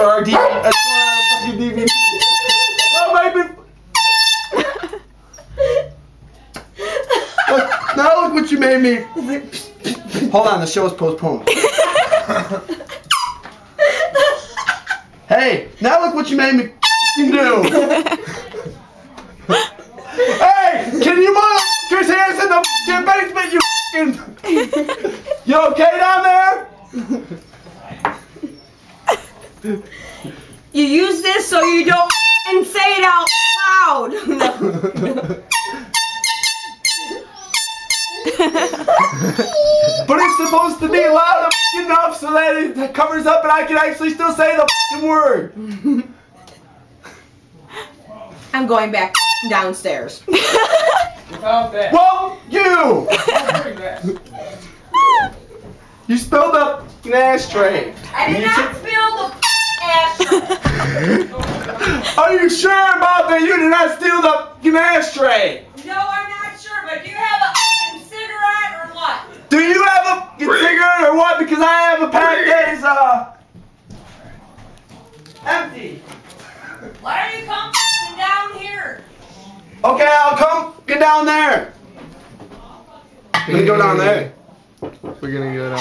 for our fucking DVD. Oh, baby. Now look what you made me. Hold on, the show is postponed. Hey, now look what you made me do. Hey, can you move Chris Harris in the basement, you fucking... You okay down there? You use this so you don't and say it out loud. But it's supposed to be loud enough so that it covers up and I can actually still say the fucking word. I'm going back downstairs. Without that. Well, you! You spilled the fucking ashtray. I did not spill the ashtray. Are you sure about that? You did not steal the fucking ashtray. No, I'm not sure, but do you have a cigarette or what? Do you have a fucking cigarette or what? Because I have a pack that is empty. Why don't you come down here? Okay, I'll come get down there. We're gonna go down there. We're gonna go down.